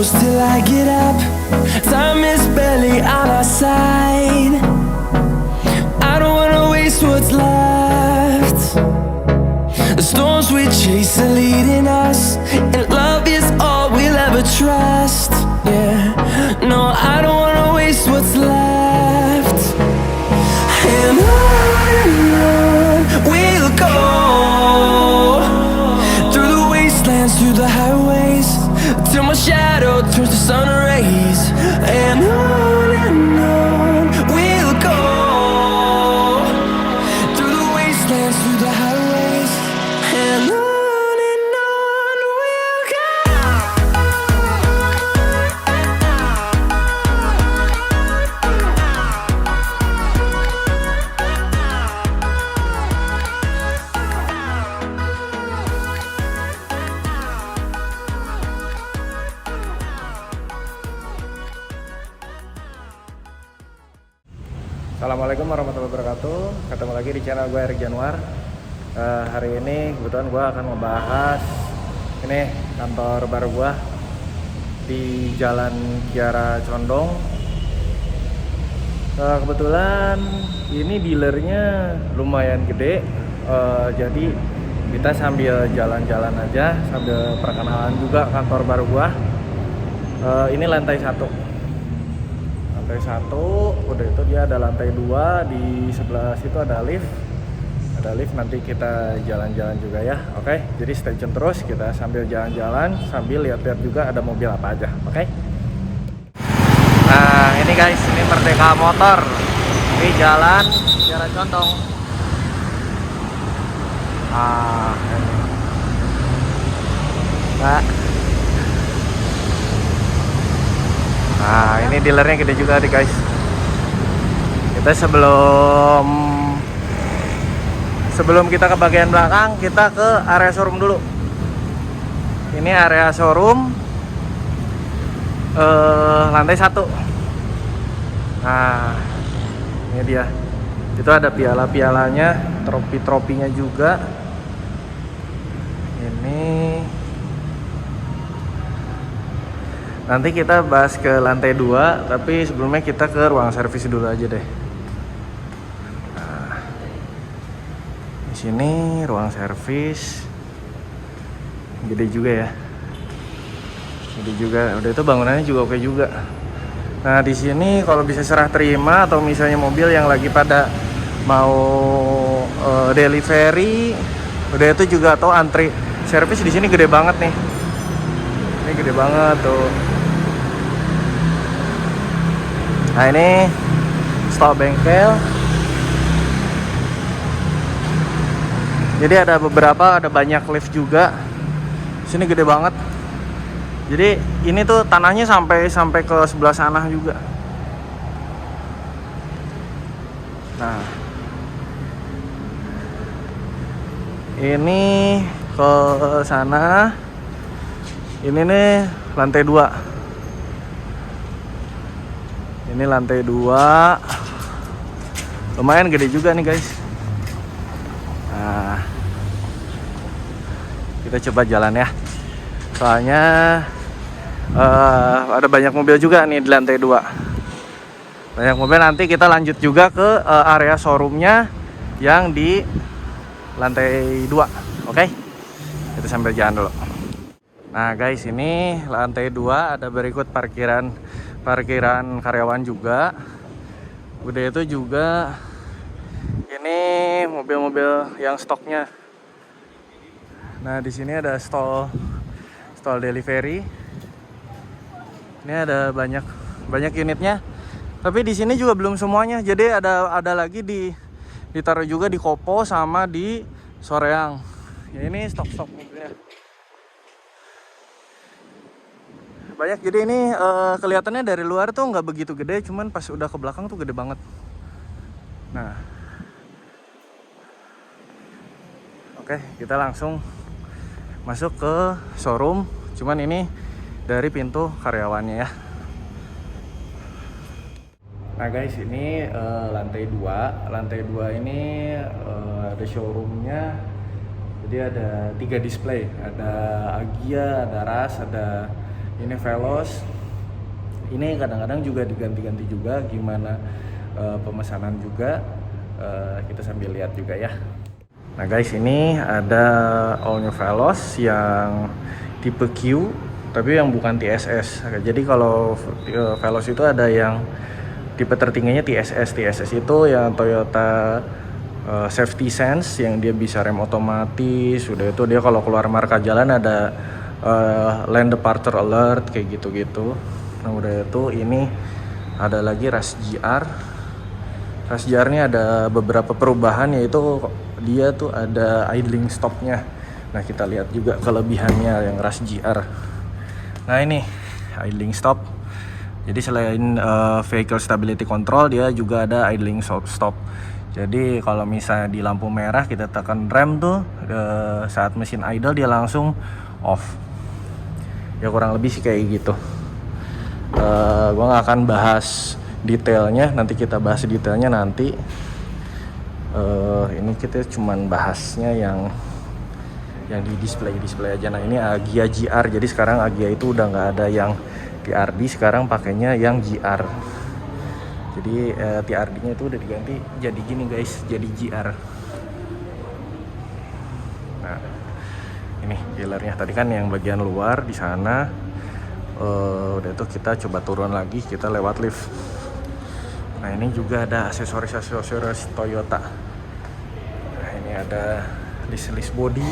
close till I get up. Time is barely on our side. I don't wanna waste what's left. The storms we chase are leading us, and love is all we'll ever trust. Yeah, no, I don't wanna waste what's left. And on we'll go, through the wastelands, through the highways, till my shadow turns to sun rays. And on we'll go, through the wastelands, through the highways, and on we'll go. Assalamualaikum warahmatullahi wabarakatuh. Ketemu lagi di channel gue, Erik Januar. Hari ini kebetulan gue akan membahas ini kantor baru gue di Jalan Kiara Condong. Kebetulan ini dealernya lumayan gede, jadi kita sambil jalan-jalan aja, sambil perkenalan juga kantor baru gue. Ini lantai 1. Lantai 1, udah itu dia ada lantai 2, di sebelah situ ada lift. Ada lift, nanti kita jalan-jalan juga ya. Oke, jadi stay tune terus, kita sambil jalan-jalan, sambil lihat-lihat juga ada mobil apa aja. Oke. Nah, ini guys, ini Merdeka Motor di Jalan Kiara Condong. Ini. Nah, ini dealernya gede juga nih guys. Kita sebelum kita ke bagian belakang, kita ke area showroom dulu. Ini area showroom lantai 1. Nah, ini dia. Itu ada piala-pialanya, trofi-trofinya juga. Ini nanti kita bahas ke lantai 2, tapi sebelumnya kita ke ruang servis dulu aja deh. Nah, di sini ruang servis gede juga ya. Gede juga. Udah itu bangunannya juga oke juga. Nah, di sini kalau bisa serah terima atau misalnya mobil yang lagi pada mau delivery, udah itu juga atau antri servis di sini gede banget nih. Ini gede banget tuh. Nah, ini stop bengkel. Jadi ada banyak lift juga. Sini gede banget. Jadi ini tuh tanahnya sampai ke sebelah sana juga. Nah, ini ke sana. Ini nih lantai 2. Ini lantai 2. Lumayan gede juga nih guys. Nah, kita coba jalan ya. Soalnya ada banyak mobil juga nih di lantai 2. Banyak mobil, nanti kita lanjut juga ke area showroomnya yang di lantai 2. Oke? Kita sambil jalan dulu. Nah guys, ini lantai 2 ada berikut parkiran karyawan juga. Udah itu juga ini mobil-mobil yang stoknya. Nah, di sini ada stall delivery. Ini ada banyak unitnya. Tapi di sini juga belum semuanya. Jadi ada lagi ditaruh juga di Kopo sama di Soreang. Ya, ini stok mobilnya. Banyak, jadi ini kelihatannya dari luar tuh nggak begitu gede, cuman pas udah ke belakang tuh gede banget. Nah, oke, kita langsung masuk ke showroom. Cuman ini dari pintu karyawannya ya. Nah guys, ini lantai 2. Lantai 2 ini ada showroomnya. Jadi ada 3 display, ada Agia, ada Ras, ada Ini Veloz. Ini kadang-kadang juga diganti-ganti juga, gimana pemesanan juga. Kita sambil lihat juga ya. Nah guys, ini ada all new Veloz yang tipe Q, tapi yang bukan TSS. Jadi kalau Veloz itu ada yang tipe tertingginya TSS. TSS itu yang Toyota Safety Sense, yang dia bisa rem otomatis. Udah itu dia kalau keluar marka jalan ada lane departure alert kayak gitu-gitu. Nah udah itu ini ada lagi Rush GR. Rush GR ini ada beberapa perubahan, yaitu dia tuh ada idling stopnya. Nah kita lihat juga kelebihannya yang Rush GR. Nah ini idling stop. Jadi selain vehicle stability control, dia juga ada idling stop. Jadi kalau misalnya di lampu merah kita tekan rem tuh, saat mesin idle dia langsung off. Ya kurang lebih sih kayak gitu. Gua nggak akan bahas detailnya, nanti kita bahas detailnya nanti. Ini kita cuman bahasnya yang di display aja. Nah ini Agya GR. Jadi sekarang Agya itu udah nggak ada yang TRD, sekarang pakainya yang GR. Jadi TRD-nya itu udah diganti jadi gini guys, jadi GR. Nah ini pilarnya tadi kan yang bagian luar di sana. Udah itu kita coba turun lagi, kita lewat lift. Nah ini juga ada aksesoris Toyota. Nah ini ada list body.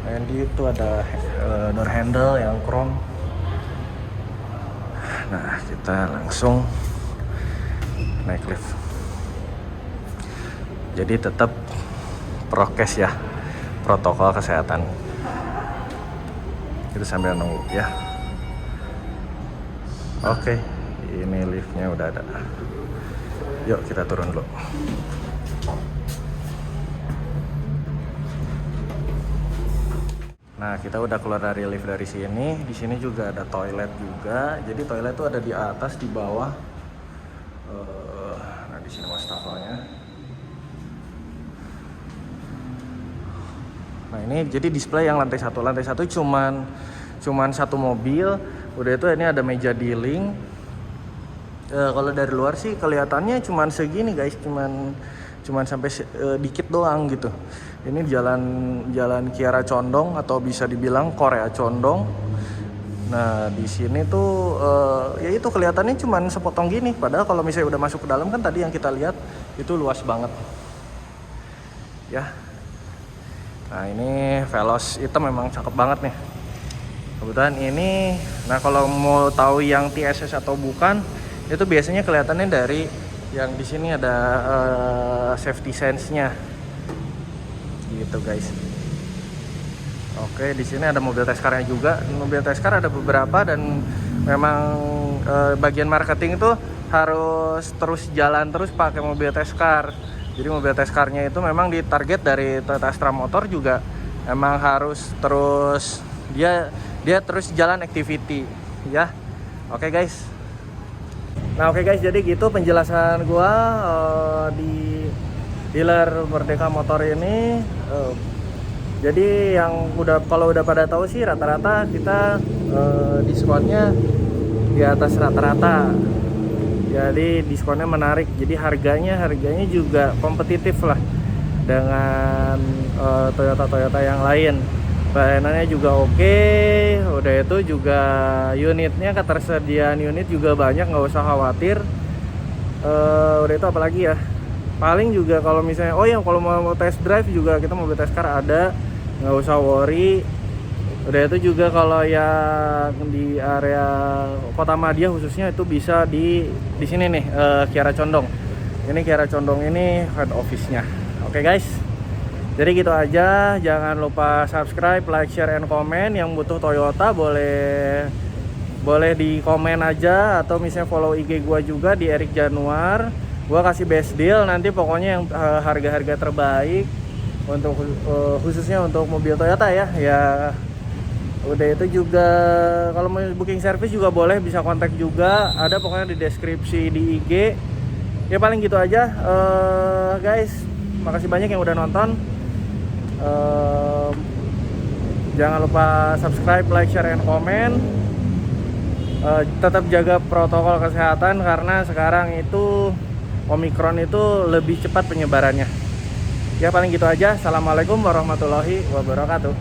Nah ini itu ada door handle yang chrome. Nah kita langsung naik lift. Jadi tetap prokes ya, protokol kesehatan. Kita sambil nunggu ya. Oke. Ini liftnya udah ada. Yuk kita turun dulu. Nah kita udah keluar dari lift dari sini. Di sini juga ada toilet juga. Jadi toilet tuh ada di atas, di bawah. Nah di sini wastafelnya. Nah ini jadi display yang lantai satu. Lantai satu cuman satu mobil. Udah itu ini ada meja dealing. Kalau dari luar sih kelihatannya cuman segini guys, cuman sampai dikit doang gitu. Ini jalan Kiara Condong atau bisa dibilang Korea Condong. Nah di sini tuh ya itu kelihatannya cuman sepotong gini. Padahal kalau misalnya udah masuk ke dalam kan tadi yang kita lihat itu luas banget. Ya. Nah ini Veloz itu memang cakep banget nih. Kebetulan ini, nah kalau mau tahu yang TSS atau bukan, itu biasanya kelihatannya dari yang di sini ada safety sense-nya, gitu guys. Oke, di sini ada mobil test car-nya juga. Mobil test car ada beberapa dan memang bagian marketing itu harus terus jalan terus pakai mobil test car. Jadi mobil test car-nya itu memang ditarget dari Toyota Astra Motor juga emang harus terus dia terus jalan activity ya. Oke guys. Nah oke guys, jadi gitu penjelasan gua di dealer Merdeka Motor ini. Jadi yang kalau udah pada tahu sih rata-rata kita diskonnya di atas rata-rata. Jadi diskonnya menarik. Jadi harganya juga kompetitif lah dengan Toyota yang lain. Pelayanannya juga oke. Udah itu juga unitnya, ketersediaan unit juga banyak, nggak usah khawatir. Udah itu apalagi ya, paling juga kalau misalnya kalau mau test drive juga kita mobil test car ada, nggak usah worry. Udah itu juga kalau yang di area Kota Madia khususnya itu bisa di sini nih, Kiara Condong. Ini Kiara Condong ini head office-nya. Oke guys. Jadi gitu aja, jangan lupa subscribe, like, share, and comment. Yang butuh Toyota boleh di komen aja, atau misalnya follow IG gua juga di Erik Januar. Gua kasih best deal nanti pokoknya yang harga-harga terbaik untuk khususnya untuk mobil Toyota ya. Ya udah itu juga kalau mau booking service juga boleh, bisa kontak juga. Ada pokoknya di deskripsi di IG. Ya paling gitu aja guys. Makasih banyak yang udah nonton. Jangan lupa subscribe, like, share, and comment. Tetap jaga protokol kesehatan karena sekarang itu Omikron itu lebih cepat penyebarannya. Ya paling gitu aja. Assalamualaikum warahmatullahi wabarakatuh.